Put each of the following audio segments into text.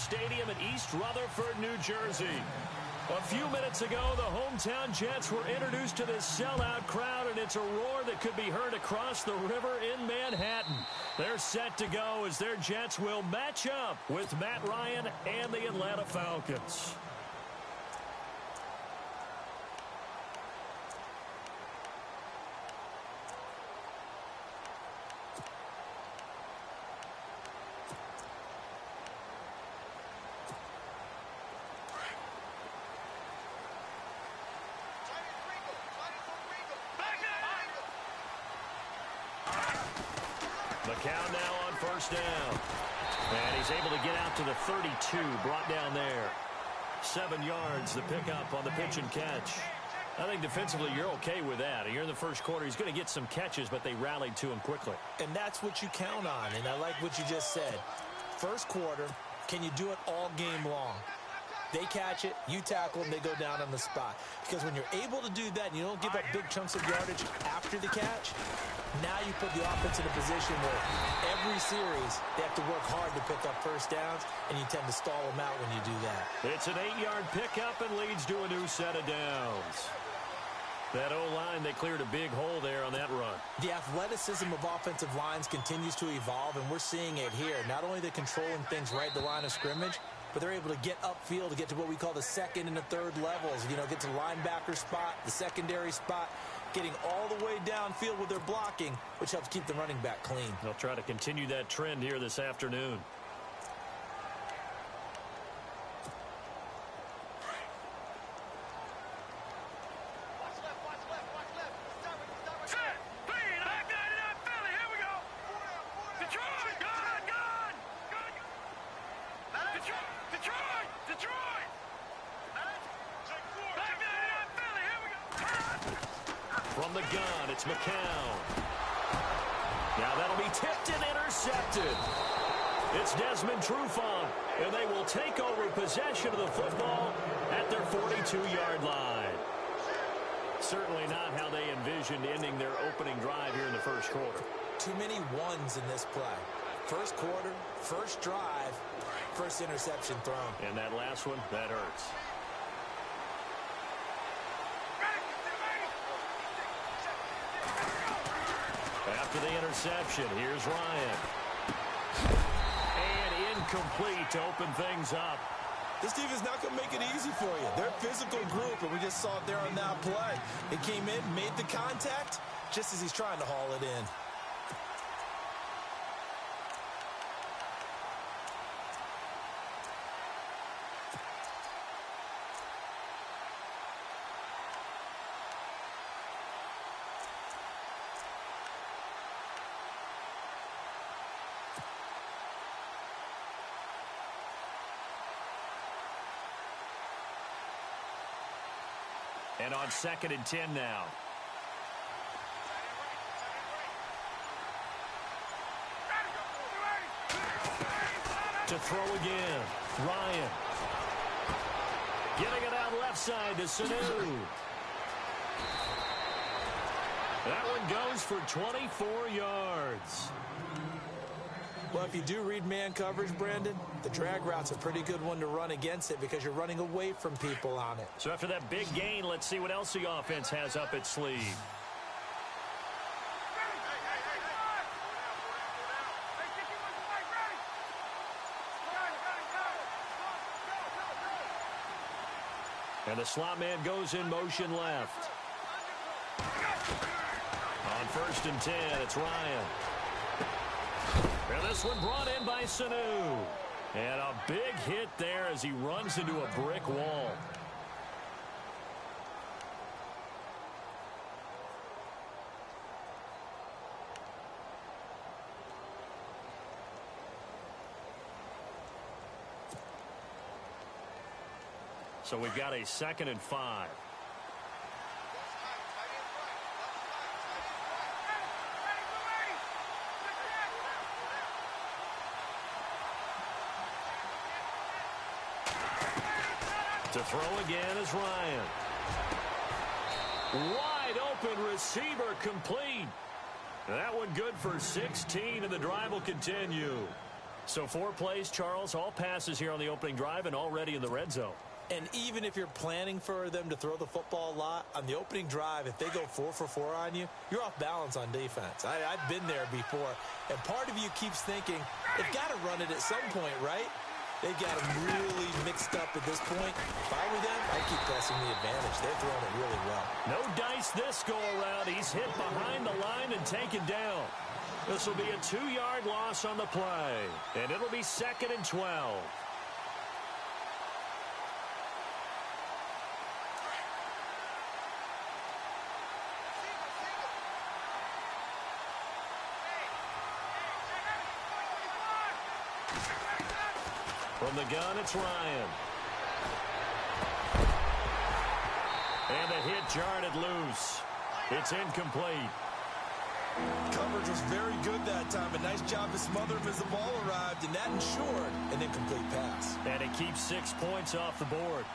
Stadium in East Rutherford, New Jersey. A few minutes ago, the hometown Jets were introduced to this sellout crowd, and it's a roar that could be heard across the river in Manhattan. They're set to go as their Jets will match up with Matt Ryan and the Atlanta Falcons. McCown now on first down. And he's able to get out to the 32, brought down there. 7 yards, the pickup on the pitch and catch. I think defensively you're okay with that. Here in the first quarter, he's going to get some catches, but they rallied to him quickly. And that's what you count on, and I like what you just said. First quarter, can you do it all game long? They catch it, you tackle them, they go down on the spot. Because when you're able to do that and you don't give up big chunks of yardage after the catch, now you put the offense in a position where every series they have to work hard to pick up first downs, and you tend to stall them out when you do that. It's an 8-yard pickup and leads to a new set of downs. That O-line, they cleared a big hole there on that run. The athleticism of offensive lines continues to evolve, and we're seeing it here. Not only are they controlling things right at the line of scrimmage, but they're able to get upfield to get to what we call the second and the third levels. You know, get to the linebacker spot, the secondary spot, getting all the way downfield with their blocking, which helps keep the running back clean. They'll try to continue that trend here this afternoon. From the gun, it's McCown. Now that'll be tipped and intercepted. It's Desmond Trufant, and they will take over possession of the football at their 42-yard line. Certainly not how they envisioned ending their opening drive here in the first quarter. Too many ones in this play. First quarter, first drive, first interception thrown. And that last one, that hurts. After the interception, here's Ryan. And incomplete to open things up. This team is not going to make it easy for you. They're a physical group, and we just saw it there on that play. It came in, made the contact, just as he's trying to haul it in. And on 2nd and 10 now. To throw again. Ryan. Getting it out left side to Sanu. That one goes for 24 yards. Well, if you do read man coverage, Brandon, the drag route's a pretty good one to run against it because you're running away from people on it. So after that big gain, let's see what else the offense has up its sleeve. And the slot man goes in motion left. On 1st and 10, it's Ryan. And this one brought in by Sanu. And a big hit there as he runs into a brick wall. So we've got a 2nd and 5. To throw again is Ryan. Wide open receiver complete. That one good for 16, and the drive will continue. So 4 plays, Charles, all passes here on the opening drive and already in the red zone. And even if you're planning for them to throw the football a lot, on the opening drive, if they go 4 for 4 on you, you're off balance on defense. I've been there before. And part of you keeps thinking, they've got to run it at some point, right? They've got them really mixed up at this point. If I were them, I'd keep pressing the advantage. They're throwing it really well. No dice this go-around. He's hit behind the line and taken down. This will be a 2-yard loss on the play. And it'll be 2nd and 12. From the gun, it's Ryan. And the hit jarred loose. It's incomplete. Coverage was very good that time. A nice job to smother him as the ball arrived, and that ensured an incomplete pass. And it keeps 6 points off the board.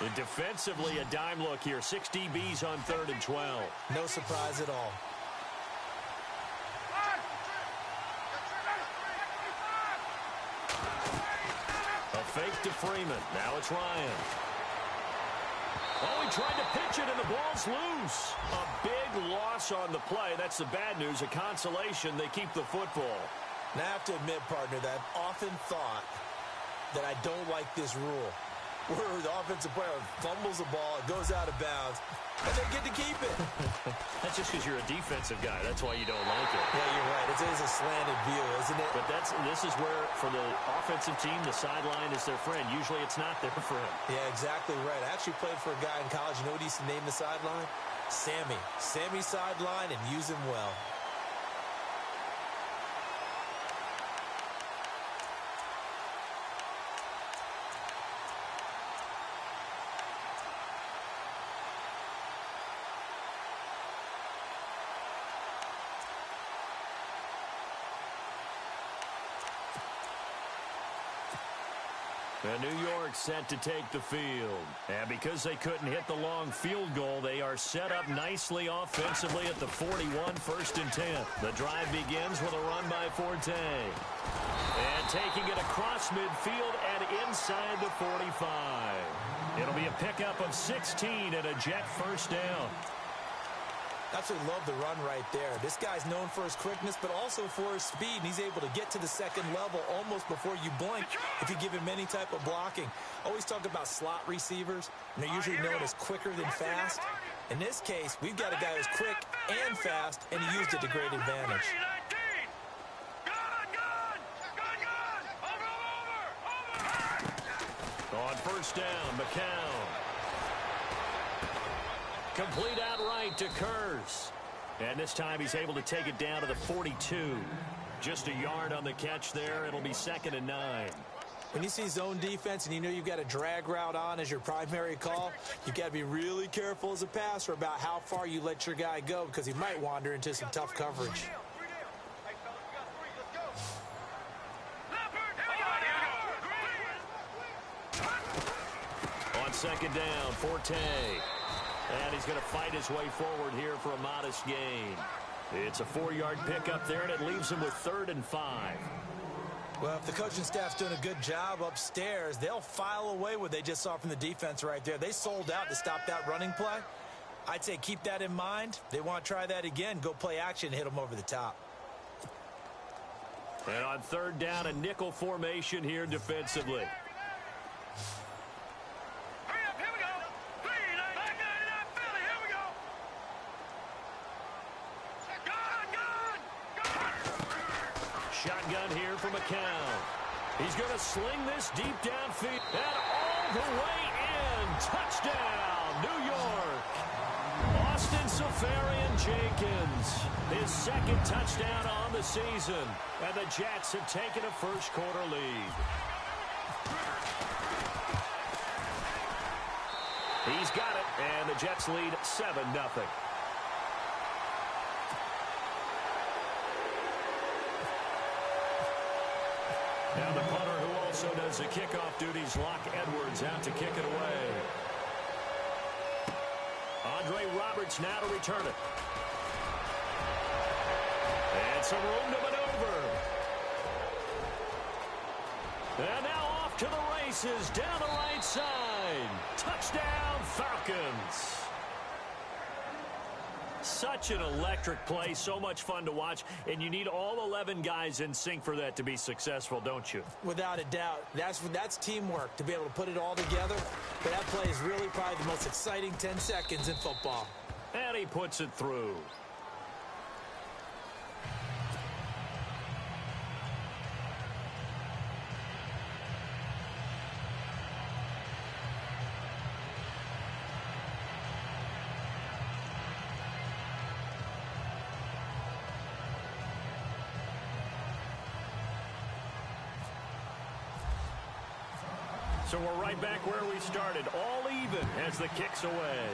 And defensively, a dime look here. 6 DBs on 3rd and 12. No surprise at all. A fake to Freeman. Now it's Ryan. Oh, he tried to pitch it, and the ball's loose. A big loss on the play. That's the bad news. A consolation. They keep the football. Now, I have to admit, partner, that I've often thought that I don't like this rule, where the offensive player fumbles the ball, it goes out of bounds, and they get to keep it. That's just because you're a defensive guy. That's why you don't like it. Yeah, you're right. It is a slanted view, isn't it? But this is where, for the offensive team, the sideline is their friend. Usually it's not there for him. Yeah, exactly right. I actually played for a guy in college. You know what he used to name the sideline? Sammy. Sammy sideline, and use him well. And New York set to take the field. And because they couldn't hit the long field goal, they are set up nicely offensively at the 41, 1st and 10. The drive begins with a run by Forte. And taking it across midfield and inside the 45. It'll be a pickup of 16 and a Jet first down. Absolutely love the run right there. This guy's known for his quickness, but also for his speed. And he's able to get to the second level almost before you blink if you give him any type of blocking. Always talk about slot receivers, and they're usually known as quicker than fast. In this case, we've got a guy who's quick and fast, and he used it to great advantage. On first down, McCown. Complete outright to Kurz. And this time he's able to take it down to the 42. Just a yard on the catch there. It'll be 2nd and 9. When you see zone defense and you know you've got a drag route on as your primary call, you've got to be really careful as a passer about how far you let your guy go because he might wander into some tough coverage. On 2nd down, Forte. And he's going to fight his way forward here for a modest gain. It's a 4-yard pickup there, and it leaves him with 3rd and 5. Well, if the coaching staff's doing a good job upstairs, they'll file away what they just saw from the defense right there. They sold out to stop that running play. I'd say keep that in mind. They want to try that again. Go play action and hit them over the top. And on 3rd down, a nickel formation here defensively. Shotgun here for McCown. He's going to sling this deep downfield. And all the way in. Touchdown, New York. Austin Seferian-Jenkins. His 2nd touchdown on the season. And the Jets have taken a first-quarter lead. He's got it. And the Jets lead 7-0. Now the punter who also does the kickoff duties, Locke Edwards, out to kick it away. Andre Roberts now to return it. And some room to maneuver. And now off to the races down the right side. Touchdown, Falcons. Such an electric play, so much fun to watch, and you need all 11 guys in sync for that to be successful, don't you? Without a doubt. That's teamwork, to be able to put it all together. But that play is really probably the most exciting 10 seconds in football. And he puts it through. So we're right back where we started, all even as the kick's away.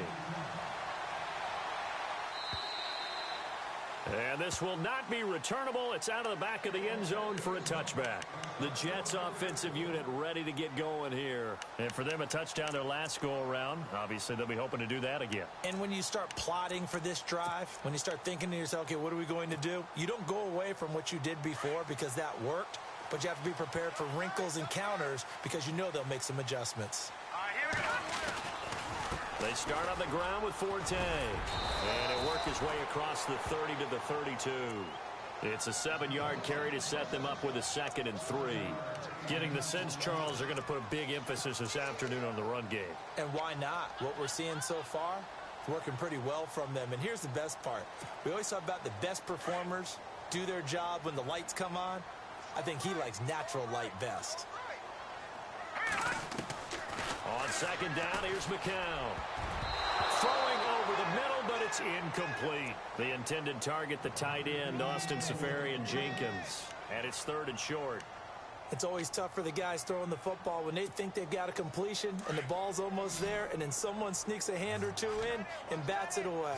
And this will not be returnable. It's out of the back of the end zone for a touchback. The Jets offensive unit ready to get going here. And for them, a touchdown their last go-around. Obviously, they'll be hoping to do that again. And when you start plotting for this drive, when you start thinking to yourself, okay, what are we going to do? You don't go away from what you did before because that worked. But you have to be prepared for wrinkles and counters because you know they'll make some adjustments. All right, here we go. They start on the ground with Forte. And it worked his way across the 30 to the 32. It's a 7-yard carry to set them up with a 2nd and 3. Getting the sense, Charles, they're going to put a big emphasis this afternoon on the run game. And why not? What we're seeing so far, working pretty well from them. And here's the best part. We always talk about the best performers do their job when the lights come on. I think he likes natural light best. On 2nd down, here's McCown. Throwing over the middle, but it's incomplete. The intended target, the tight end, Austin Seferian-Jenkins. And it's 3rd and short. It's always tough for the guys throwing the football when they think they've got a completion and the ball's almost there, and then someone sneaks a hand or two in and bats it away.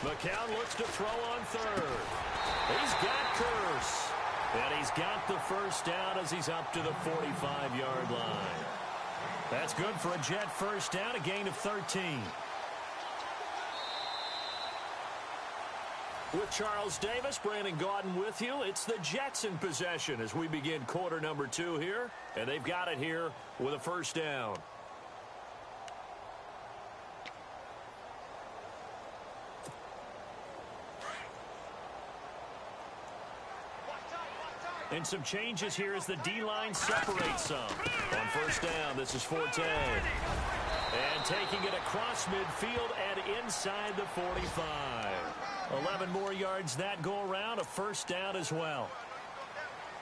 McCown looks to throw on 3rd. He's got Curse. And he's got the first down as he's up to the 45-yard line. That's good for a Jet first down, a gain of 13. With Charles Davis, Brandon Gaudin with you. It's the Jets in possession as we begin quarter number 2 here. And they've got it here with a first down. And some changes here as the D-line separates some. On first down, this is Forte. And taking it across midfield and inside the 45. 11 more yards that go around, a first down as well.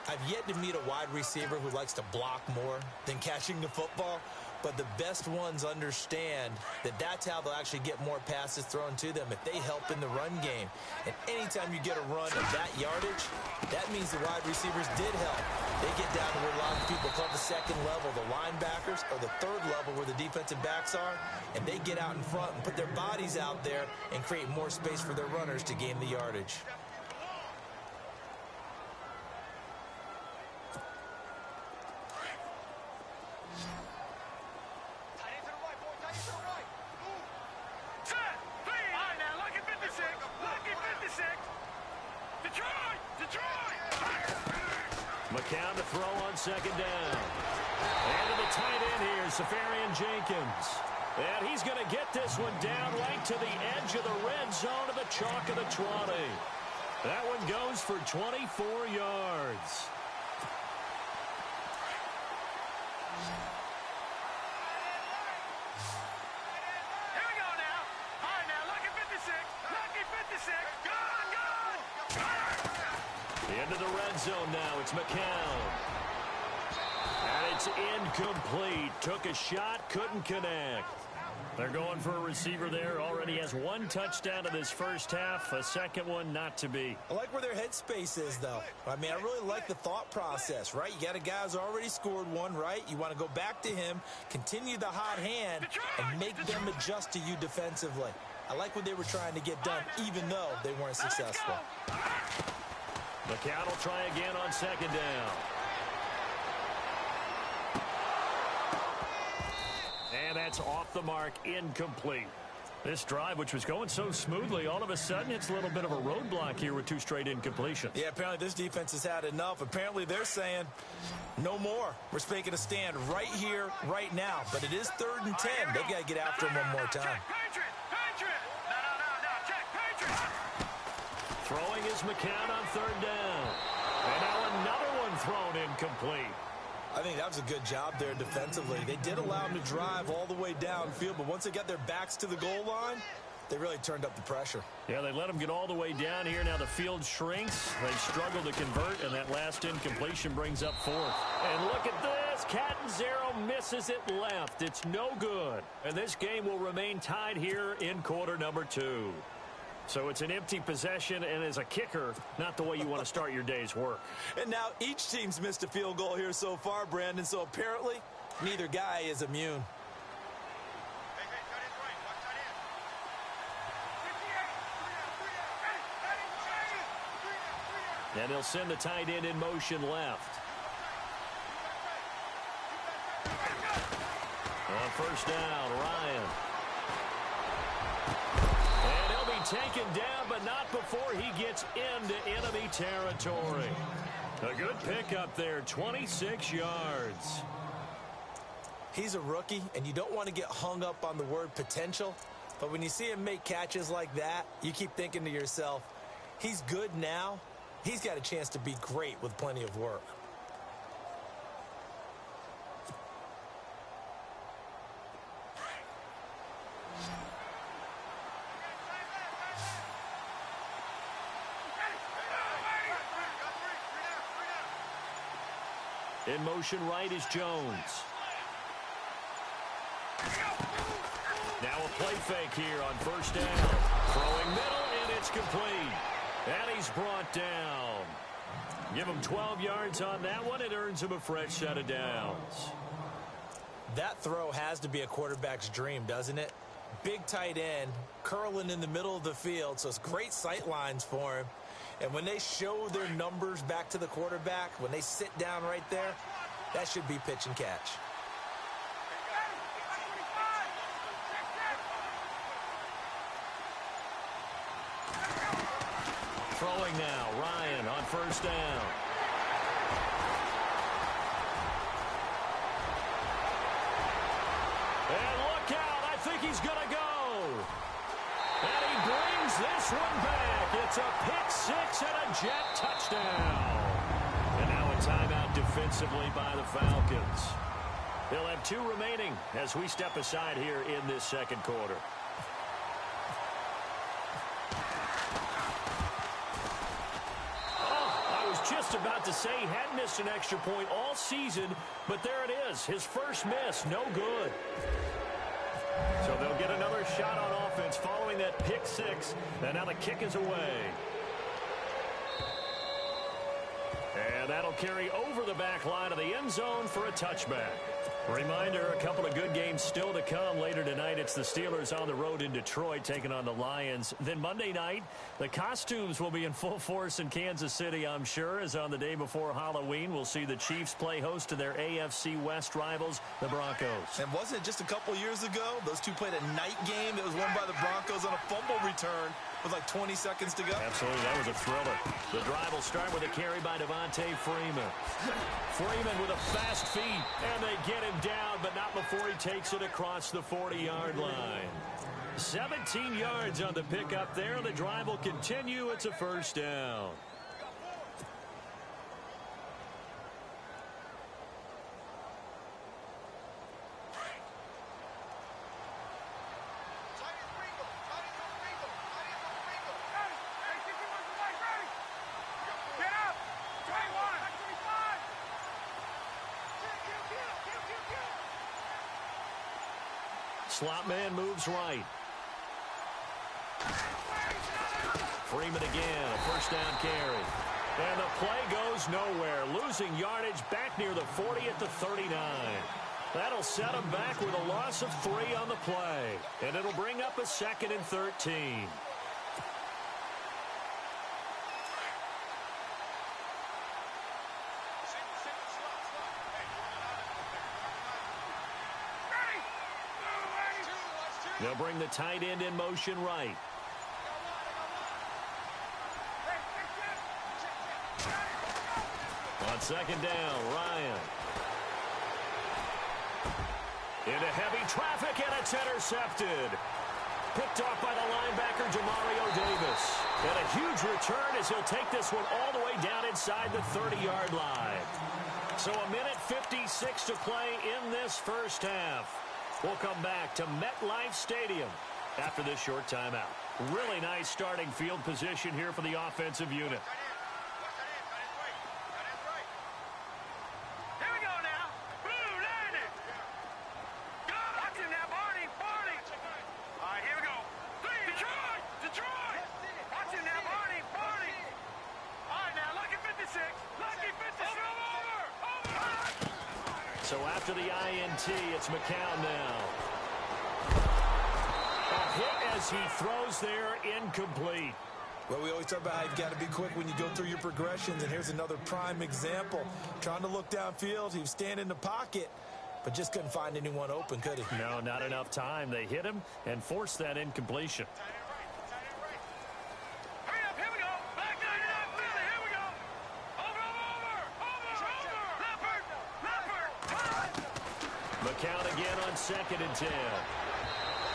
I've yet to meet a wide receiver who likes to block more than catching the football, but the best ones understand that that's how they'll actually get more passes thrown to them if they help in the run game. And anytime you get a run of that yardage, that means the wide receivers did help. They get down to where a lot of people call the 2nd level, the linebackers, or the 3rd level where the defensive backs are, and they get out in front and put their bodies out there and create more space for their runners to gain the yardage. McCown to throw on 2nd down. And to the tight end here, Seferian-Jenkins. And he's going to get this one down right to the edge of the red zone of the chalk of the 20. That one goes for 24 yards. Here we go now. All right, now, lucky 56. Lucky 56. Go! Into the red zone now. It's McCown. And it's incomplete. Took a shot, couldn't connect. They're going for a receiver there. Already has one touchdown in this first half. A second one not to be. I like where their headspace is, though. I mean, I really like the thought process, right? You got a guy who's already scored one, right? You want to go back to him, continue the hot hand, and make them adjust to you defensively. I like what they were trying to get done, even though they weren't successful. McCown will try again on second down. And that's off the mark, incomplete. This drive, which was going so smoothly, all of a sudden it's a little bit of a roadblock here with 2 straight incompletions. Yeah, apparently this defense has had enough. Apparently they're saying no more. We're making a stand right here, right now. But it is 3rd and 10. They've got to get after him one more time. Throwing is McCown on 3rd down. And now another one thrown incomplete. I think that was a good job there defensively. They did allow them to drive all the way downfield, but once they got their backs to the goal line, they really turned up the pressure. Yeah, they let them get all the way down here. Now the field shrinks. They struggle to convert, and that last incompletion brings up 4th. And look at this. Catanzaro misses it left. It's no good. And this game will remain tied here in quarter number 2. So it's an empty possession, and as a kicker, not the way you want to start your day's work. And now each team's missed a field goal here so far, Brandon, so apparently neither guy is immune. And they'll send the tight end in motion left. On first down, Ryan. And he'll be taken down, but not before he gets into enemy territory. A good pickup there, 26 yards. He's a rookie, and you don't want to get hung up on the word potential. But when you see him make catches like that, you keep thinking to yourself, he's good now. He's got a chance to be great with plenty of work. In motion right is Jones. Now a play fake here on first down. Throwing middle, and it's complete. And he's brought down. Give him 12 yards on that one. It earns him a fresh set of downs. That throw has to be a quarterback's dream, doesn't it? Big tight end, curling in the middle of the field, so it's great sight lines for him. And when they show their numbers back to the quarterback, when they sit down right there, that should be pitch and catch. Throwing now, Ryan on first down. And look out, I think he's going to go. And he brings this one back. It's a pick six and a jet touchdown. And now a timeout defensively by the Falcons. They'll have 2 remaining as we step aside here in this second quarter. Just about to say he hadn't missed an extra point all season, but there it is. His first miss, no good. So they'll get another shot on offense following that pick six, and now the kick is away. And that'll carry over the back line of the end zone for a touchback. Reminder, a couple of good games still to come. Later tonight, it's the Steelers on the road in Detroit taking on the Lions. Then Monday night, the costumes will be in full force in Kansas City, I'm sure, as on the day before Halloween, we'll see the Chiefs play host to their AFC West rivals, the Broncos. And wasn't it just a couple years ago, those two played a night game that was won by the Broncos on a fumble return with like 20 seconds to go? Absolutely, that was a thriller. The drive will start with a carry by Devontae Freeman. Freeman with a fast feet, and they get him down, but not before he takes it across the 40-yard line. 17 yards on the pickup there. The drive will continue. It's a first down. slot man moves right. Freeman again, a first down carry. And the play goes nowhere, losing yardage back near the 40 at the 39. That'll set him back with a loss of 3 on the play. And it'll bring up a 2nd and 13. They'll bring the tight end in motion right. On 2nd down, Ryan. Into heavy traffic, and it's intercepted. Picked off by the linebacker, Demario Davis. And a huge return as he'll take this one all the way down inside the 30-yard line. So a minute 56 to play in this first half. We'll come back to MetLife Stadium after this short timeout. Really nice starting field position here for the offensive unit. Here we go now. Blue landing. Watch him now, Barney. All right, here we go. Detroit. Watch him now, Barney. All right, now, lucky 56. Lucky 56. Over. So after the INT, it's McCown now. A hit as he throws there, incomplete. Well, we always talk about how you've got to be quick when you go through your progressions, and here's another prime example. Trying to look downfield, he was standing in the pocket, but just couldn't find anyone open, could he? No, not enough time. They hit him and forced that incompletion. Hurry up, here we go. Back 99 Philly, here we go. Over. Leopard. McCown again on 2nd and 10.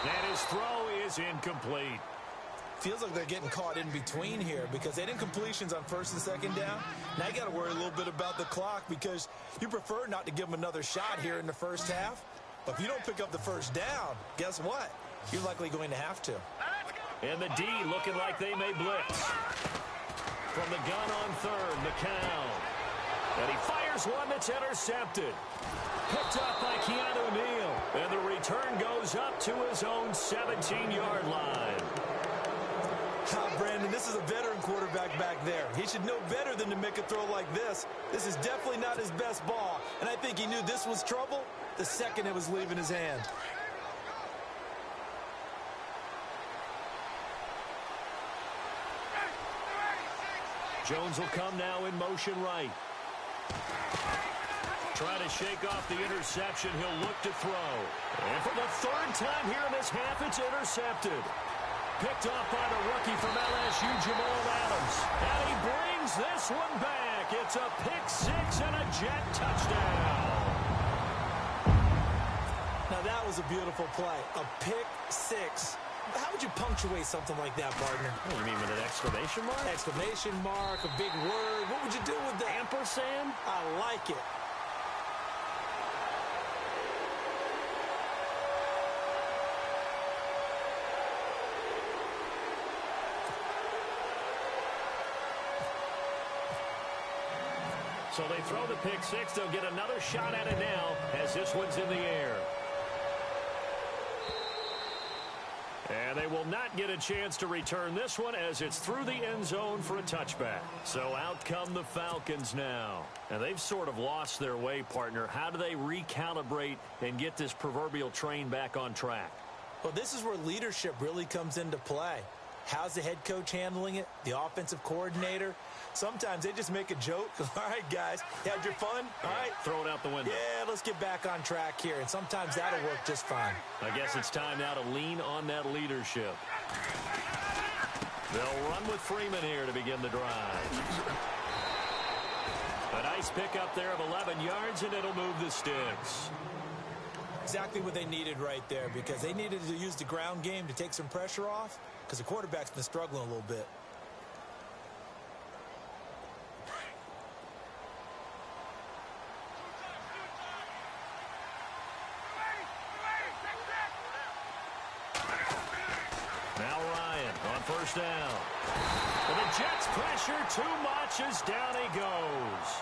And his throw is incomplete. Feels like they're getting caught in between here because they didn't completions on 1st and 2nd down. Now you got to worry a little bit about the clock because you prefer not to give them another shot here in the first half. But if you don't pick up the first down, guess what? You're likely going to have to. And the D looking like they may blitz. From the gun on 3rd, McCown. And he fires one that's intercepted. Picked up by Keanu Neal. And the return goes up to his own 17-yard line. Brandon, this is a veteran quarterback back there. He should know better than to make a throw like this. This is definitely not his best ball. And I think he knew this was trouble the second it was leaving his hand. Jones will come now in motion right. Trying to shake off the interception. He'll look to throw. And for the 3rd time here in this half, it's intercepted. Picked off by the rookie from LSU, Jamal Adams. And he brings this one back. It's a pick-6 and a Jet touchdown. Now that was a beautiful play. A pick-6. How would you punctuate something like that, partner? What do you mean, with an exclamation mark? Exclamation mark, a big word. What would you do with that? Ampersand? I like it. So they throw the pick-6. They'll get another shot at it now as this one's in the air. And they will not get a chance to return this one as it's through the end zone for a touchback. So out come the Falcons now. And they've sort of lost their way, partner. How do they recalibrate and get this proverbial train back on track? Well, this is where leadership really comes into play. How's the head coach handling it? The offensive coordinator? Sometimes they just make a joke. All right, guys, you had your fun? All right. Throw it out the window. Yeah, let's get back on track here. And sometimes that'll work just fine. I guess it's time now to lean on that leadership. They'll run with Freeman here to begin the drive. A nice pickup there of 11 yards, and it'll move the sticks. Exactly what they needed right there because they needed to use the ground game to take some pressure off because the quarterback's been struggling a little bit. Now Ryan on 1st down. And the Jets pressure too much as down he goes.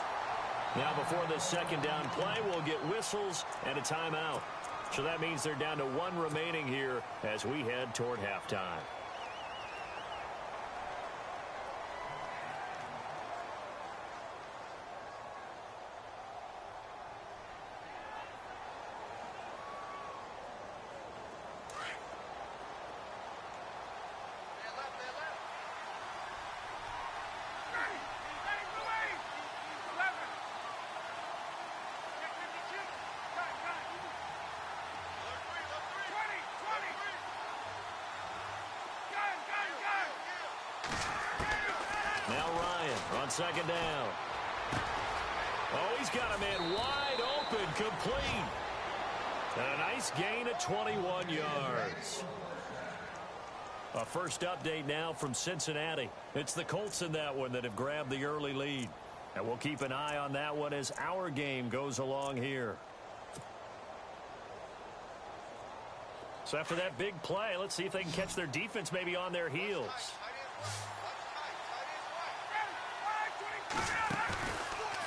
Now before the 2nd down play, we'll get whistles and a timeout. So that means they're down to 1 remaining here as we head toward halftime. Now Ryan on second down. Oh, he's got a man wide open, complete. And a nice gain of 21 yards. A first update now from Cincinnati. It's the Colts in that one that have grabbed the early lead. And we'll keep an eye on that one as our game goes along here. So after that big play, let's see if they can catch their defense maybe on their heels.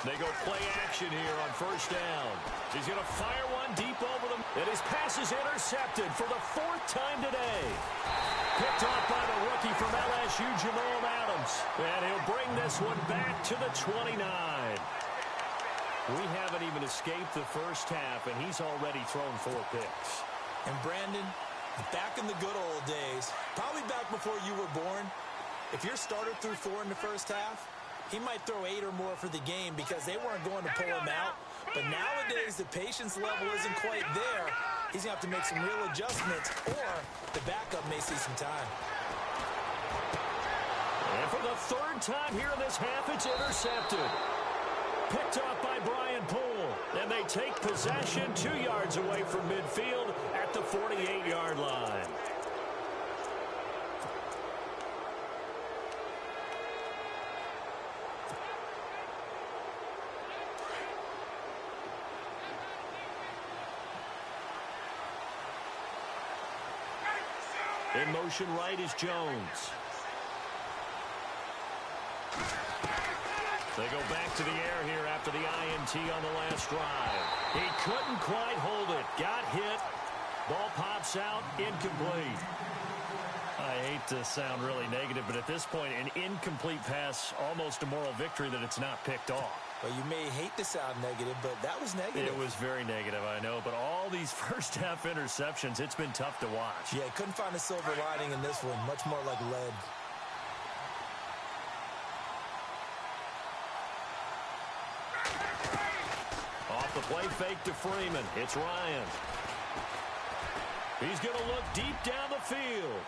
They go play action here on first down. He's going to fire one deep over them. And his pass is intercepted for the 4th time today. Picked off by the rookie from LSU, Jamal Adams. And he'll bring this one back to the 29. We haven't even escaped the first half, and he's already thrown 4 picks. And Brandon, back in the good old days, probably back before you were born, if your starter threw 4 in the first half, he might throw 8 or more for the game because they weren't going to pull him out. But nowadays, the patience level isn't quite there. He's going to have to make some real adjustments, or the backup may see some time. And for the 3rd time here in this half, it's intercepted. Picked off by Brian Poole. And they take possession 2 yards away from midfield at the 48-yard line. In motion right is Jones. They go back to the air here after the INT on the last drive. He couldn't quite hold it. Got hit. Ball pops out. Incomplete. I hate to sound really negative, but at this point, an incomplete pass, almost a moral victory that it's not picked off. Well, you may hate to sound negative, but that was negative. It was very negative, I know. But all these first-half interceptions, it's been tough to watch. Yeah, couldn't find a silver lining in this one. Much more like lead. Off the play fake to Freeman. It's Ryan. He's going to look deep down the field.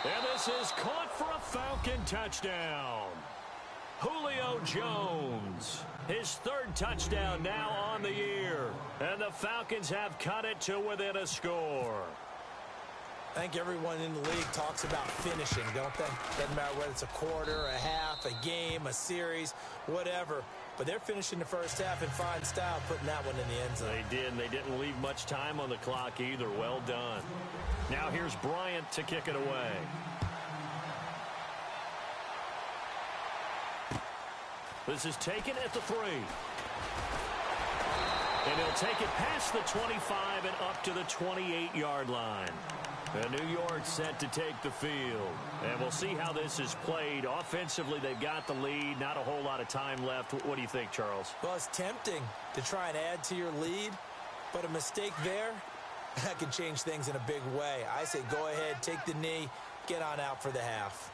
And this is caught for a Falcon touchdown. Julio Jones, his 3rd touchdown now on the year. And the Falcons have cut it to within a score. I think everyone in the league talks about finishing, don't they? Doesn't matter whether it's a quarter, a half, a game, a series, whatever. But they're finishing the first half in fine style, putting that one in the end zone. They did, and they didn't leave much time on the clock either. Well done. Now here's Bryant to kick it away. This is taken at the 3. And he'll take it past the 25 and up to the 28-yard line. And New York set to take the field. And we'll see how this is played. Offensively, they've got the lead. Not a whole lot of time left. What do you think, Charles? Well, it's tempting to try and add to your lead, but a mistake there, that can change things in a big way. I say go ahead, take the knee, get on out for the half.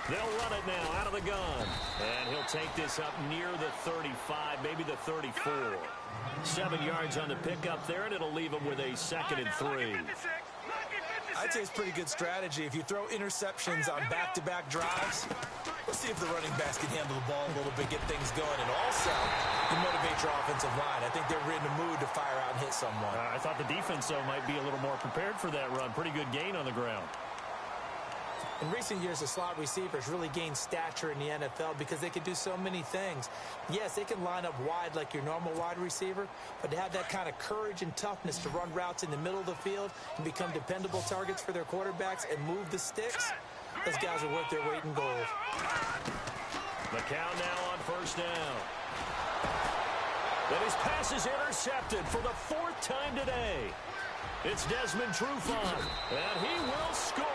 They'll run it now out of the gun. And he'll take this up near the 35, maybe the 34. 7 yards on the pickup there, and it'll leave him with a 2nd and 3. I'd say it's pretty good strategy. If you throw interceptions on back-to-back drives, let's see if the running backs can handle the ball a little bit, get things going. And also, you motivate your offensive line. I think they're in the mood to fire out and hit someone. I thought the defense, though, might be a little more prepared for that run. Pretty good gain on the ground. In recent years, the slot receivers really gained stature in the NFL because they can do so many things. Yes, they can line up wide like your normal wide receiver, but to have that kind of courage and toughness to run routes in the middle of the field and become dependable targets for their quarterbacks and move the sticks, those guys are worth their weight in gold. The count now on first down. And his pass is intercepted for the 4th time today. It's Desmond Trufant, and he will score.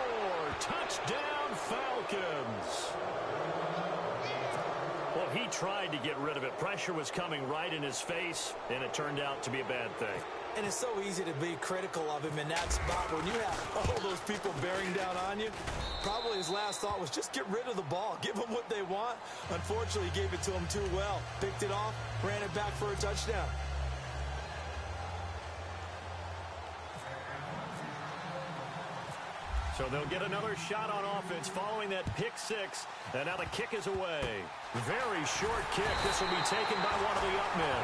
Touchdown, Falcons. Well, he tried to get rid of it. Pressure was coming right in his face, and it turned out to be a bad thing. And it's so easy to be critical of him in that spot when you have all those people bearing down on you. Probably his last thought was just get rid of the ball. Give them what they want. Unfortunately, he gave it to them too well. Picked it off, ran it back for a touchdown. So they'll get another shot on offense following that pick six. And now the kick is away. Very short kick. This will be taken by one of the up men.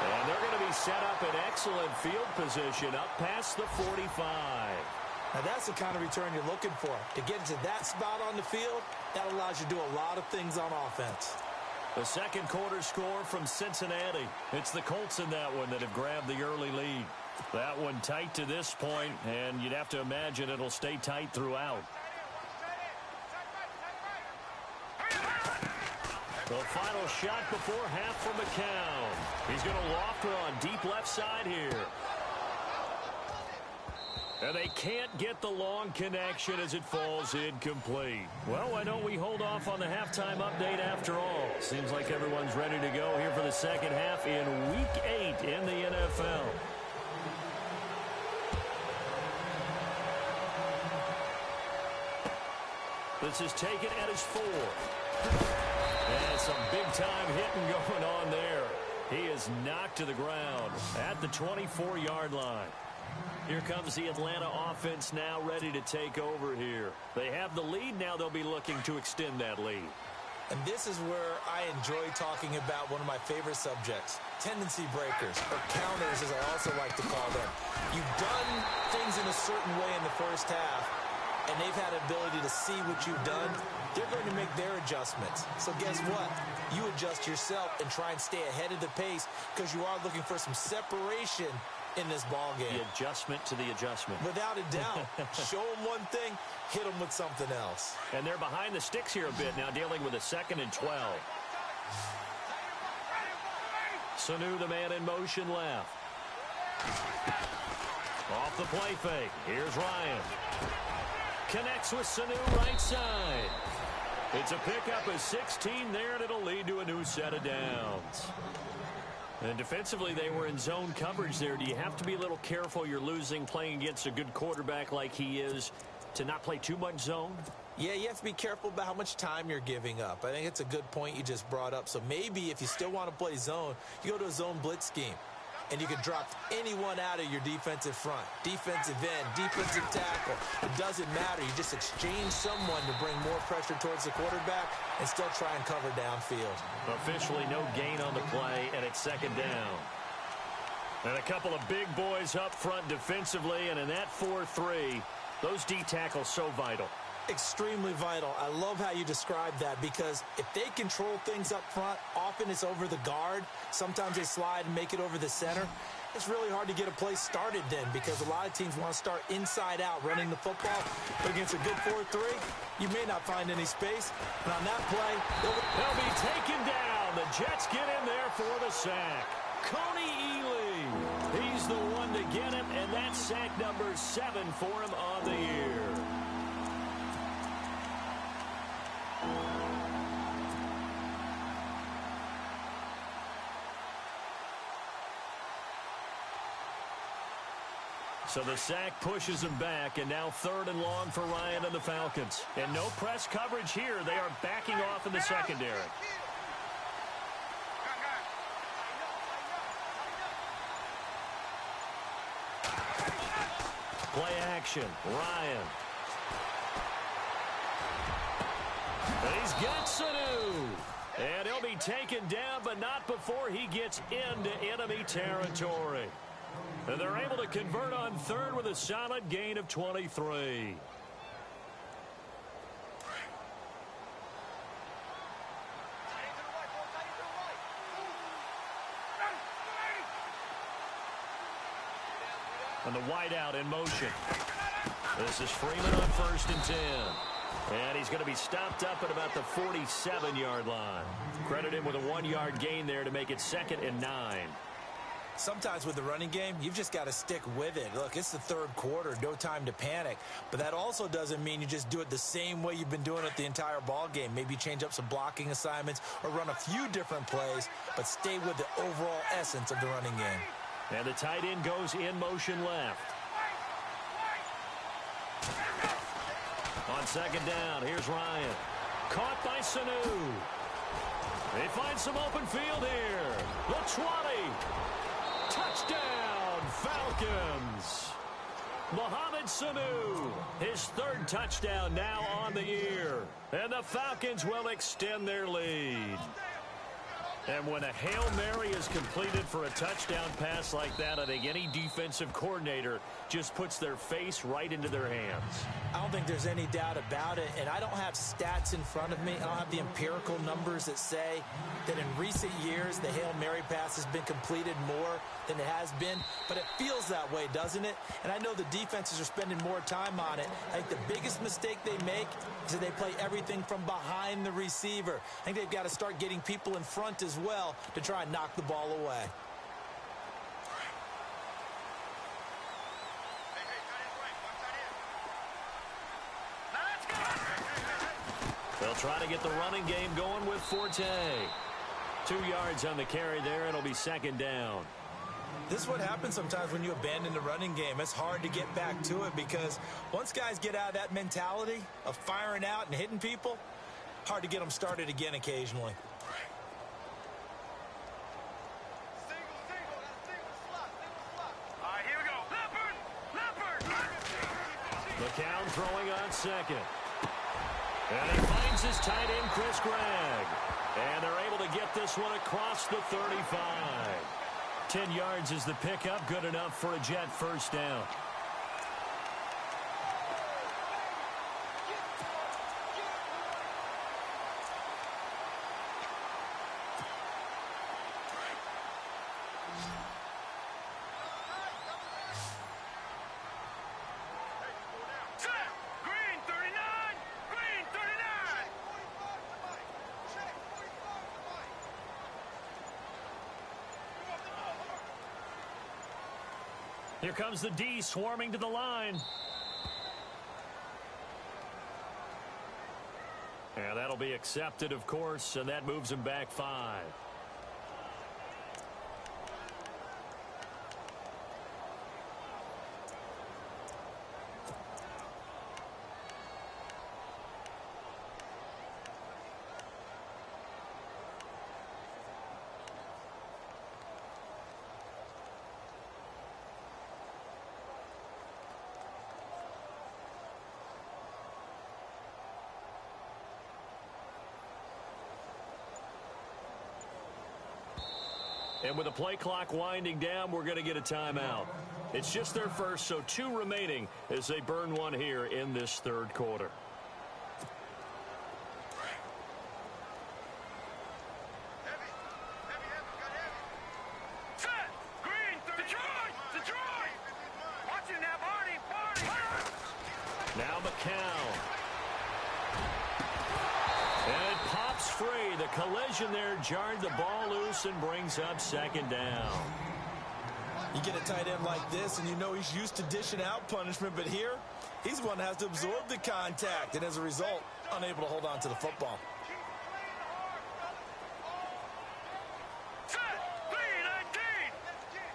And they're going to be set up in excellent field position up past the 45. Now that's the kind of return you're looking for. To get into that spot on the field, that allows you to do a lot of things on offense. The second quarter score from Cincinnati. It's the Colts in that one that have grabbed the early lead. That one tight to this point, and you'd have to imagine it'll stay tight throughout. The final shot before half from McCown. He's going to loft her on deep left side here. And they can't get the long connection as it falls incomplete. Well, why don't we hold off on the halftime update after all? Seems like everyone's ready to go here for the second half in Week 8 in the NFL. This is taken at his 4. And some big-time hitting going on there. He is knocked to the ground at the 24-yard line. Here comes the Atlanta offense now ready to take over here. They have the lead. Now they'll be looking to extend that lead. And this is where I enjoy talking about one of my favorite subjects, tendency breakers, or counters as I also like to call them. You've done things in a certain way in the first half, and they've had an ability to see what you've done. They're going to make their adjustments. So guess what? You adjust yourself and try and stay ahead of the pace because you are looking for some separation in this ball game. The adjustment to the adjustment. Without a doubt. Show them one thing, hit them with something else. And they're behind the sticks here a bit now, dealing with a 2nd and 12. Sanu, the man in motion left. Off the play fake. Here's Ryan. Connects with Sanu right side. It's a pickup of 16 there, and it'll lead to a new set of downs. And defensively, they were in zone coverage there. Do you have to be a little careful? You're losing playing against a good quarterback like he is to not play too much zone? Yeah, you have to be careful about how much time you're giving up. I think it's a good point you just brought up. So maybe if you still want to play zone, you go to a zone blitz scheme. And you can drop anyone out of your defensive front, defensive end, defensive tackle. It doesn't matter. You just exchange someone to bring more pressure towards the quarterback and still try and cover downfield. Officially no gain on the play, and it's 2nd down. And a couple of big boys up front defensively, and in that 4-3, those D tackles so vital. Extremely vital. I love how you describe that because if they control things up front, often it's over the guard. Sometimes they slide and make it over the center. It's really hard to get a play started then because a lot of teams want to start inside out running the football. But against a good 4-3, you may not find any space. And on that play, they'll be taken down. The Jets get in there for the sack. Coney Ely, he's the one to get him, and that's sack number 7 for him on the year. So the sack pushes him back, and now 3rd and long for Ryan and the Falcons. And no press coverage here. They are backing off in the secondary. Play action. Ryan. And he's got Sanu. And he'll be taken down, but not before he gets into enemy territory. And they're able to convert on 3rd with a solid gain of 23. And the wideout in motion. This is Freeman on 1st and 10. And he's going to be stopped up at about the 47-yard line. Credit him with a 1-yard gain there to make it 2nd and 9. Sometimes with the running game, you've just got to stick with it. Look, it's the third quarter, no time to panic. But that also doesn't mean you just do it the same way you've been doing it the entire ball game. Maybe change up some blocking assignments or run a few different plays, but stay with the overall essence of the running game. And the tight end goes in motion left. On second down, here's Ryan. Caught by Sanu. They find some open field here. The 20. Touchdown, Falcons. Mohamed Sanu, his third touchdown now on the year. And the Falcons will extend their lead. And when a Hail Mary is completed for a touchdown pass like that, I think any defensive coordinator just puts their face right into their hands. I don't think there's any doubt about it, and I don't have stats in front of me. I don't have the empirical numbers that say that in recent years the Hail Mary pass has been completed more than it has been, but it feels that way, doesn't it? And I know the defenses are spending more time on it. I think the biggest mistake they make is that they play everything from behind the receiver. I think they've got to start getting people in front as well to try and knock the ball away. They'll try to get the running game going with Forte. 2 yards on the carry there. It'll be second down. This is what happens sometimes when you abandon the running game. It's hard to get back to it because once guys get out of that mentality of firing out and hitting people, hard to get them started again occasionally. All right, here we go. Leopard! McCown throwing on second. And he finds his tight end, Chris Gregg. And they're able to get this one across the 35. 10 yards is the pickup, good enough for a Jet first down. Here comes the D swarming to the line. And that'll be accepted, of course, and that moves him back 5. And with the play clock winding down, we're going to get a timeout. It's just their first, so 2 remaining as they burn one here in this third quarter. Set! Green! Detroit! Watch it now, Barney! Now McCown. And it pops free. The collision there jarred the ball loose and brings up second down. You get a tight end like this, and you know he's used to dishing out punishment, but here, he's the one that has to absorb the contact, and as a result, unable to hold on to the football. Set! 3-19!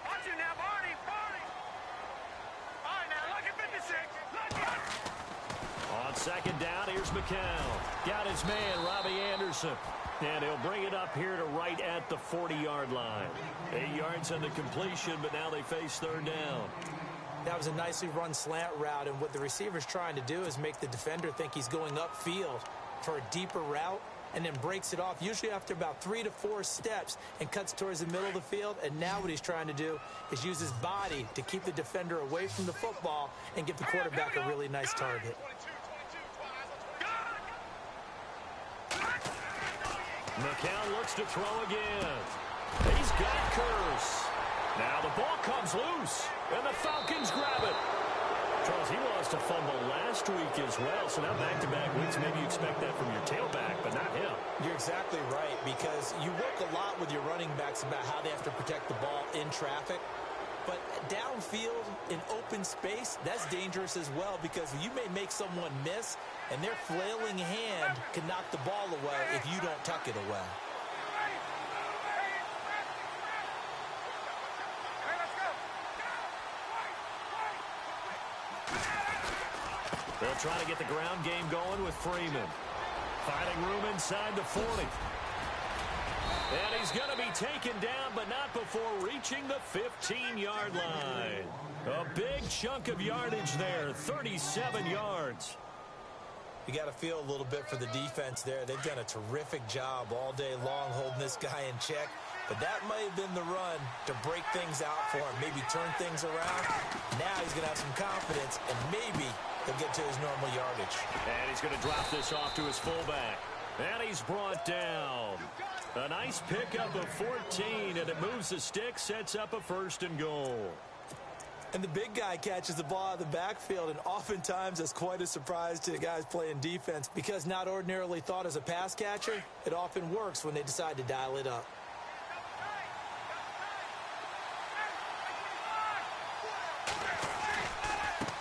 Watch it now, Barney! All right, now, look at 56! On second down, here's McCown. Got his man, Robbie Anderson. And he'll bring it up here to right at the 40-yard line. 8 yards on the completion, but now they face third down. That was a nicely run slant route, and what the receiver's trying to do is make the defender think he's going upfield for a deeper route and then breaks it off, usually after about 3 to 4 steps, and cuts towards the middle of the field. And now what he's trying to do is use his body to keep the defender away from the football and give the quarterback a really nice target. McCown looks to throw again. He's got Curse. Now the ball comes loose, and the Falcons grab it. Charles, he lost a fumble last week as well, so now back-to-back weeks, maybe you expect that from your tailback, but not him. You're exactly right, because you work a lot with your running backs about how they have to protect the ball in traffic. But downfield, in open space, that's dangerous as well, because you may make someone miss, and their flailing hand can knock the ball away if you don't tuck it away. They'll try to get the ground game going with Freeman. Finding room inside the 40. And he's going to be taken down, but not before reaching the 15-yard line. A big chunk of yardage there, 37 yards. You got to feel a little bit for the defense there. They've done a terrific job all day long holding this guy in check. But that might have been the run to break things out for him, maybe turn things around. Now he's going to have some confidence, and maybe he'll get to his normal yardage. And he's going to drop this off to his fullback. And he's brought down. A nice pickup of 14, and it moves the stick, sets up a 1st and goal. And the big guy catches the ball out of the backfield, and oftentimes that's quite a surprise to the guys playing defense, because not ordinarily thought as a pass catcher, it often works when they decide to dial it up.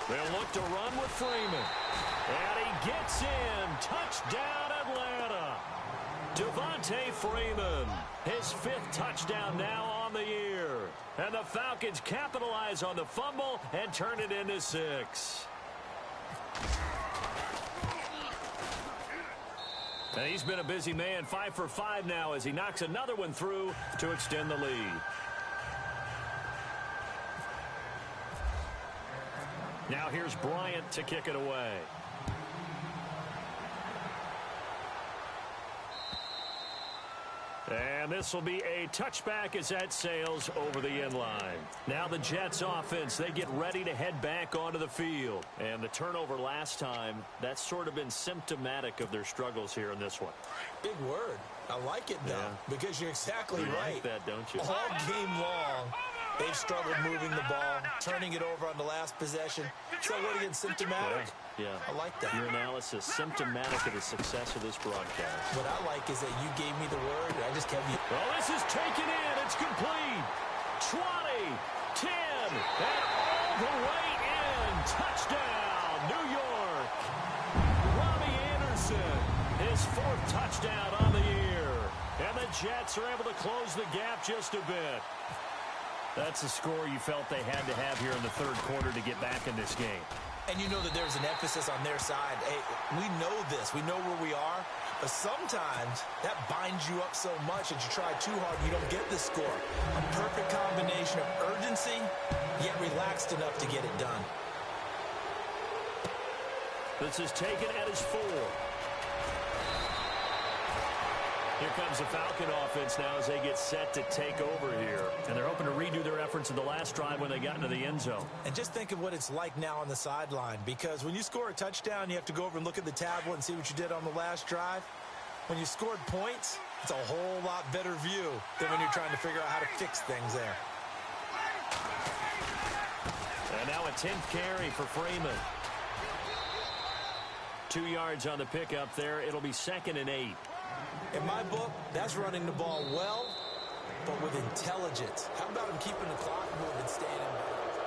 They'll look to run with Freeman. And he gets in. Touchdown, Atlanta. Devontae Freeman, his 5th touchdown now on the year. And the Falcons capitalize on the fumble and turn it into 6. And he's been a busy man, 5 for 5 now as he knocks another one through to extend the lead. Now here's Bryant to kick it away. And this will be a touchback as that sails over the end line. Now the Jets offense, they get ready to head back onto the field. And the turnover last time, that's sort of been symptomatic of their struggles here in this one. Big word. I like it, though, because you're exactly right. You like that, don't you? All game long, they've struggled moving the ball, turning it over on the last possession. So what again, symptomatic? Yeah. I like that. Your analysis, symptomatic of the success of this broadcast. What I like is that you gave me the word, and I just kept you. Well, this is taken in. It's complete. 20, 10, and all the way in. Touchdown, New York. Robbie Anderson, his 4th touchdown on the year. And the Jets are able to close the gap just a bit. That's the score you felt they had to have here in the 3rd quarter to get back in this game. And you know that there's an emphasis on their side. Hey, we know this. We know where we are. But sometimes that binds you up so much that you try too hard and you don't get the score. A perfect combination of urgency, yet relaxed enough to get it done. This is taken at his 4. Here comes the Falcon offense now as they get set to take over here. And they're hoping to redo their efforts in the last drive when they got into the end zone. And just think of what it's like now on the sideline, because when you score a touchdown, you have to go over and look at the tablet and see what you did on the last drive. When you scored points, it's a whole lot better view than when you're trying to figure out how to fix things there. And now a 10th carry for Freeman. 2 yards on the pickup there. It'll be 2nd and 8. In my book, that's running the ball well, but with intelligence. How about him keeping the clock moving, staying in bounds?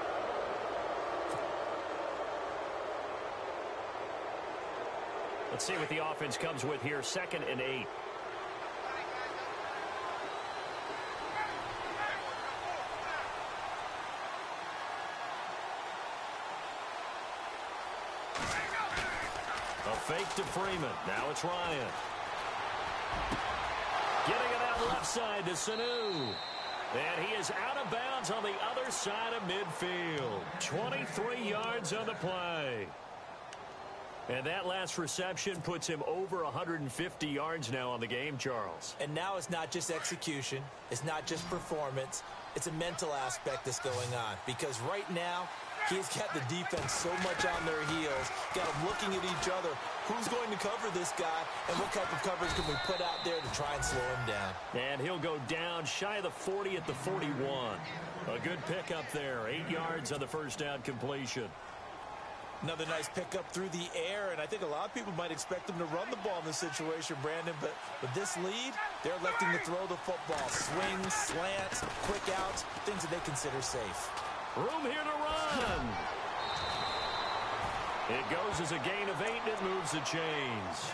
Let's see what the offense comes with here. 2nd and 8. A fake to Freeman. Now it's Ryan. Getting it out left side to Sanu. And he is out of bounds on the other side of midfield. 23 yards on the play. And that last reception puts him over 150 yards now on the game, Charles. And now it's not just execution. It's not just performance. It's a mental aspect that's going on. Because right now, he's got the defense so much on their heels. Got them looking at each other. Who's going to cover this guy? And what type of coverage can we put out there to try and slow him down? And he'll go down shy of the 40 at the 41. A good pickup there. 8 yards on the first down completion. Another nice pickup through the air, and I think a lot of people might expect them to run the ball in this situation, Brandon, but with this lead, they're electing to throw the football. Swings, slants, quick outs, things that they consider safe. Room here to run. It goes as a gain of 8, and it moves the chains.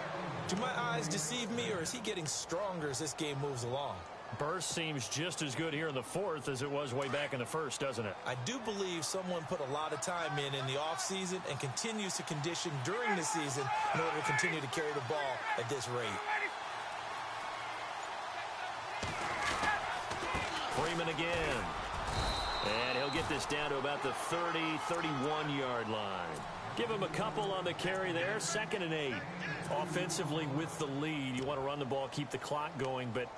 Do my eyes deceive me, or is he getting stronger as this game moves along? Burst seems just as good here in the fourth as it was way back in the first, doesn't it? I do believe someone put a lot of time in the offseason and continues to condition during the season in order to continue to carry the ball at this rate. Freeman again. And he'll get this down to about the 30, 31-yard line. Give him a couple on the carry there. 2nd and 8. Offensively with the lead, you want to run the ball, keep the clock going, but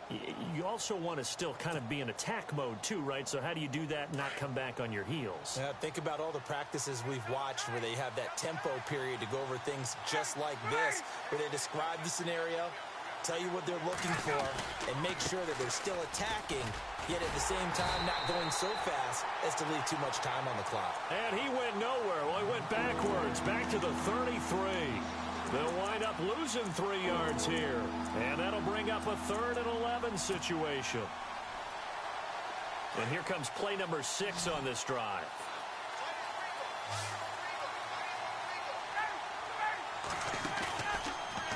you also want to still kind of be in attack mode too, right? So how do you do that and not come back on your heels? Think about all the practices we've watched where they have that tempo period to go over things just like this, where they describe the scenario, tell you what they're looking for, and make sure that they're still attacking, yet at the same time not going so fast as to leave too much time on the clock. And he went nowhere. Well, he went backwards, back to the 33. They'll wind up losing 3 yards here. And that'll bring up a 3rd and 11 situation. And here comes play number 6 on this drive.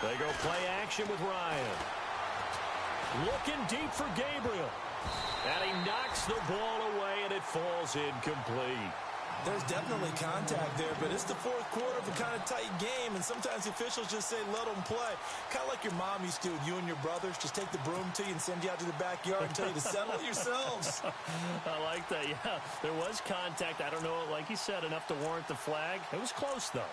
They go play action with Ryan. Looking deep for Gabriel. And he knocks the ball away, and it falls incomplete. There's definitely contact there, but it's the fourth quarter of a kind of tight game, and sometimes officials just say, let them play. Kind of like your mom used to do with you and your brothers. Just take the broom to you and send you out to the backyard and tell you to settle it yourselves. I like that, yeah. There was contact. I don't know, like you said, enough to warrant the flag. It was close, though.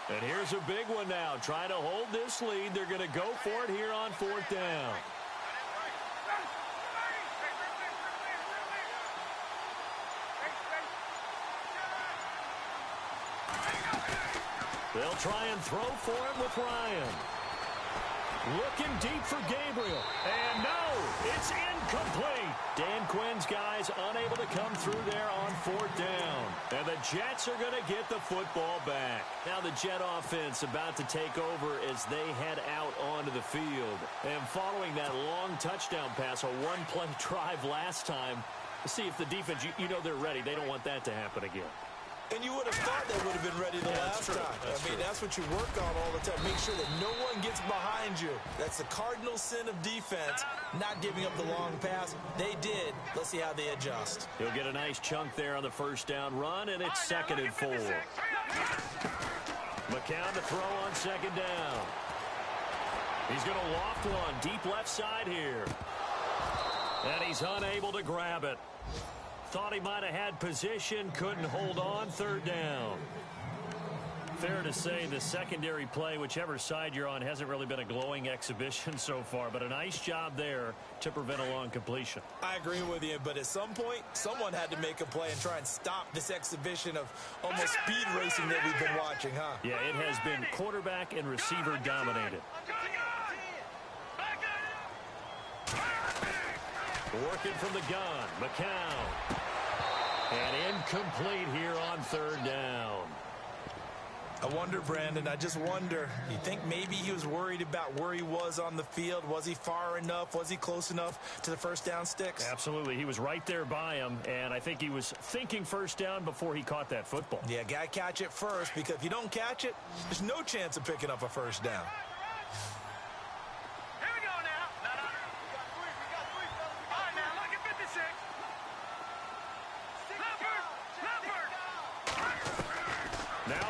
And here's a big one now. Trying to hold this lead. They're going to go for it here on 4th down. They'll try and throw for it with Ryan. Looking deep for Gabriel. And no, it's incomplete. Dan Quinn's guys unable to come through there on 4th down. And the Jets are going to get the football back. Now the Jet offense about to take over as they head out onto the field. And following that long touchdown pass, a one-play drive last time, see if the defense, you know they're ready. They don't want that to happen again. And you would have thought they would have been ready the last time. That's what you work on all the time. Make sure that no one gets behind you. That's the cardinal sin of defense, not giving up the long pass. They did. Let's see how they adjust. He'll get a nice chunk there on the 1st down run, and it's 2nd and 4. McCown to throw on 2nd down. He's going to loft one deep left side here. And he's unable to grab it. Thought he might have had position, couldn't hold on. 3rd down. Fair to say the secondary play, whichever side you're on, hasn't really been a glowing exhibition so far, but a nice job there to prevent a long completion. I agree with you, but at some point, someone had to make a play and try and stop this exhibition of almost speed racing that we've been watching, huh? Yeah, it has been quarterback and receiver dominated. Working from the gun, McCown. And incomplete here on 3rd down. I wonder, Brandon, I just wonder, you think maybe he was worried about where he was on the field? Was he far enough? Was he close enough to the 1st down sticks? Absolutely. He was right there by him, and I think he was thinking 1st down before he caught that football. Yeah, got to catch it first, because if you don't catch it, there's no chance of picking up a 1st down.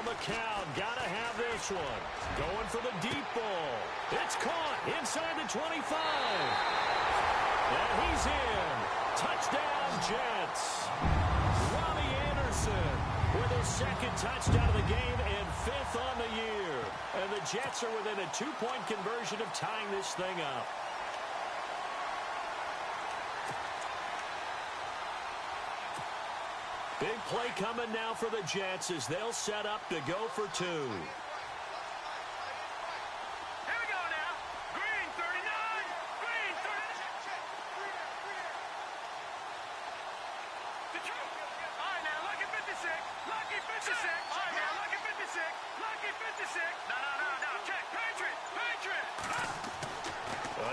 McCown got to have this one. Going for the deep ball. It's caught inside the 25. And he's in. Touchdown, Jets. Robbie Anderson with his 2nd touchdown of the game and 5th on the year. And the Jets are within a 2-point conversion of tying this thing up. Big play coming now for the Jets as they'll set up to go for 2. Here we go now. Green. 56. All right, now, lucky 56. Lucky 56. No. Check. Patriot.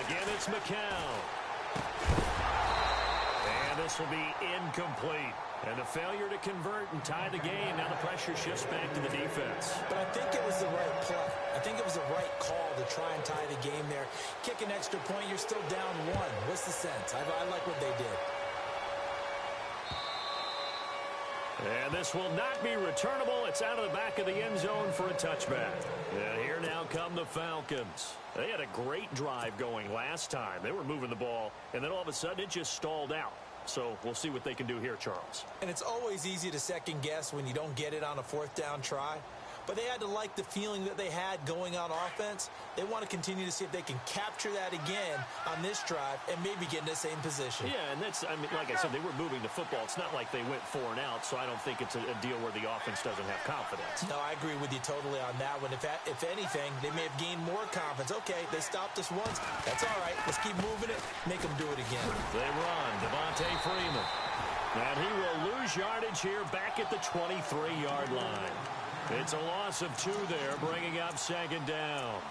Again, it's McCown. And this will be incomplete. And a failure to convert and tie the game. Now the pressure shifts back to the defense. But I think it was the right play. I think it was the right call to try and tie the game there. Kick an extra point, you're still down one. What's the sense? I like what they did. And this will not be returnable. It's out of the back of the end zone for a touchback. And here now come the Falcons. They had a great drive going last time. They were moving the ball, and then all of a sudden it just stalled out. So we'll see what they can do here, Charles. And it's always easy to second guess when you don't get it on a fourth down try. But they had to like the feeling that they had going on offense. They want to continue to see if they can capture that again on this drive and maybe get in the same position. Yeah, and that's, I mean, like I said, they were moving the football. It's not like they went 4 and out, so I don't think it's a deal where the offense doesn't have confidence. No, I agree with you totally on that one. If anything, they may have gained more confidence. Okay, they stopped us once. That's all right. Let's keep moving it. Make them do it again. They run. Devontae Freeman. And he will lose yardage here back at the 23-yard line. It's a loss of 2 there, bringing up second down.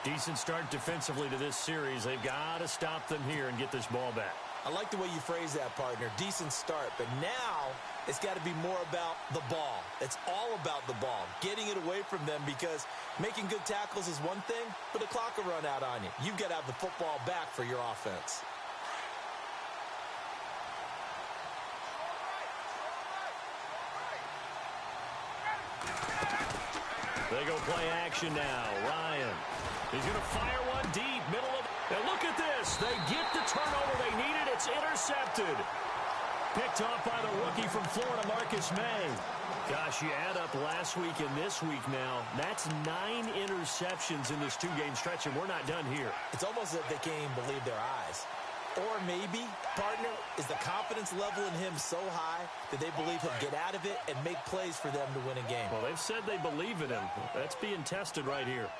Decent start defensively to this series. They've got to stop them here and get this ball back. I like the way you phrase that, partner. Decent start. But now it's got to be more about the ball. It's all about the ball, getting it away from them, because making good tackles is one thing, but the clock will run out on you. You've got to have the football back for your offense. They go play action now. Ryan. He's going to fire one deep, middle of. And look at this. They get the turnover they needed. It's intercepted. Picked off by the rookie from Florida, Marcus May. Gosh, you add up last week and this week now. That's 9 interceptions in this 2-game stretch, and we're not done here. It's almost as if they can't even believe their eyes. Or maybe, partner, is the confidence level in him so high that they believe he'll get out of it and make plays for them to win a game. Well, they've said they believe in him. That's being tested right here.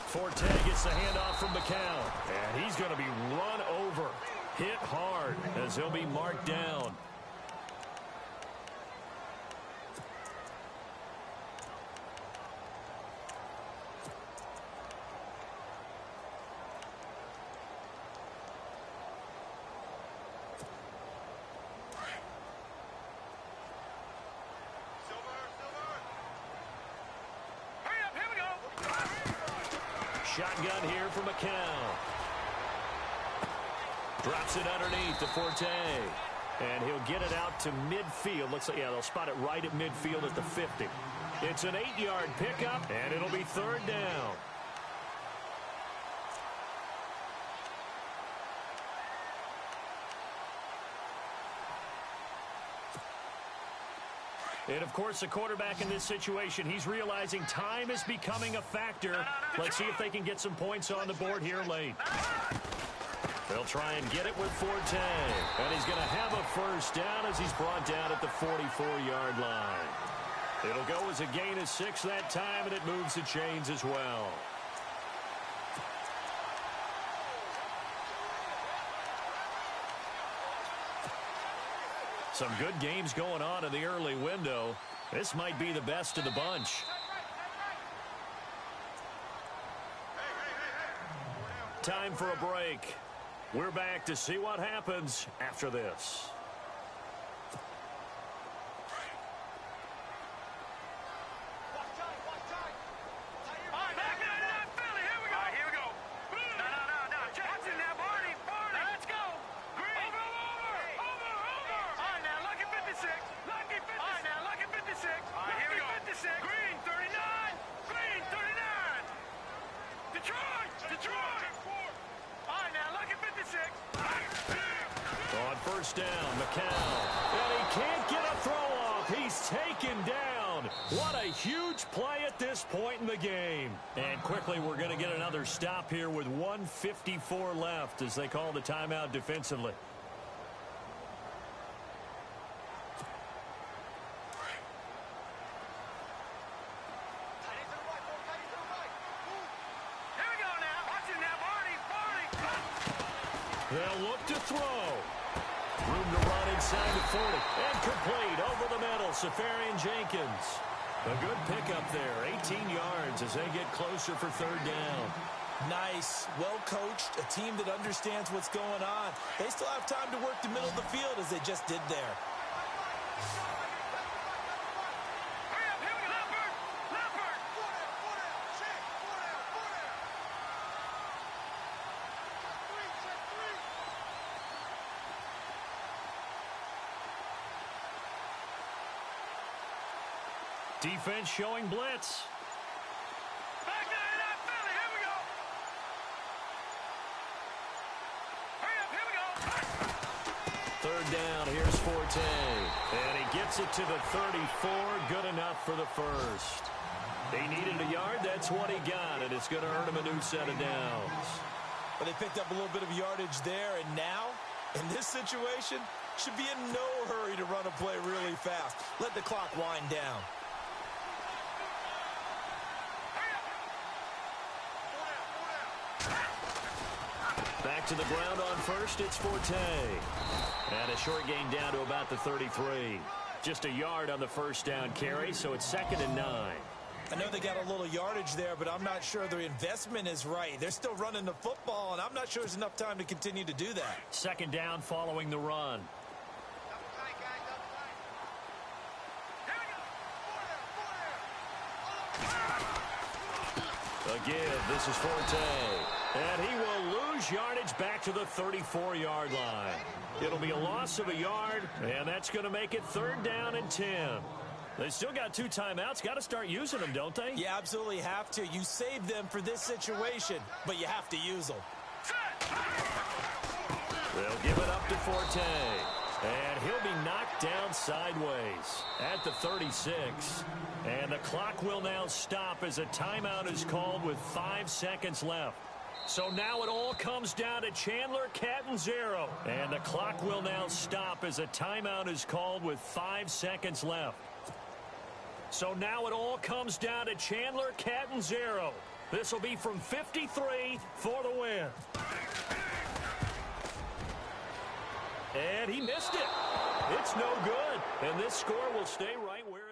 Forte gets the handoff from McCown, and he's going to be run over, hit hard, as he'll be marked down. Shotgun here for McCown. Drops it underneath to Forte. And he'll get it out to midfield. Looks like, yeah, they'll spot it right at midfield at the 50. It's an 8-yard pickup, and it'll be 3rd down. And, of course, the quarterback in this situation, he's realizing time is becoming a factor. Let's see if they can get some points on the board here late. They'll try and get it with Forte. And he's going to have a first down as he's brought down at the 44-yard line. It'll go as a gain of 6 that time, and it moves the chains as well. Some good games going on in the early window. This might be the best of the bunch. Time for a break. We're back to see what happens after this. First down, McCown. And he can't get a throw off. He's taken down. What a huge play at this point in the game. And quickly, we're going to get another stop here with 1:54 left as they call the timeout defensively. They'll look to throw. Room to run inside the 40. And complete over the middle. Safarian Jenkins. A good pickup there. 18 yards as they get closer for third down. Nice, well-coached, a team that understands what's going on. They still have time to work the middle of the field as they just did there. Defense showing blitz. Back nine, not Philly. Here we go. Hurry up, here we go. Third down, here's Forte. And he gets it to the 34. Good enough for the first. He needed a yard. That's what he got, and it's going to earn him a new set of downs. But they picked up a little bit of yardage there, and now, in this situation, should be in no hurry to run a play really fast. Let the clock wind down. Back to the ground on first, it's Forte. And a short gain down to about the 33. Just a yard on the first down carry, so it's 2nd and 9. I know they got a little yardage there, but I'm not sure their investment is right. They're still running the football, and I'm not sure there's enough time to continue to do that. 2nd down following the run. Again, this is Forte. And he will lose yardage back to the 34-yard line. It'll be a loss of a yard, and that's going to make it 3rd down and 10. They still got 2 timeouts. Got to start using them, don't they? You absolutely have to. You save them for this situation, but you have to use them. They'll give it up to Forte. And he'll be knocked down sideways at the 36. And the clock will now stop as a timeout is called with 5 seconds left. So now it all comes down to Chandler Catanzaro. And the clock will now stop as a timeout is called with 5 seconds left. So now it all comes down to Chandler Catanzaro. This will be from 53 for the win. And he missed it. It's no good. And this score will stay right where it is.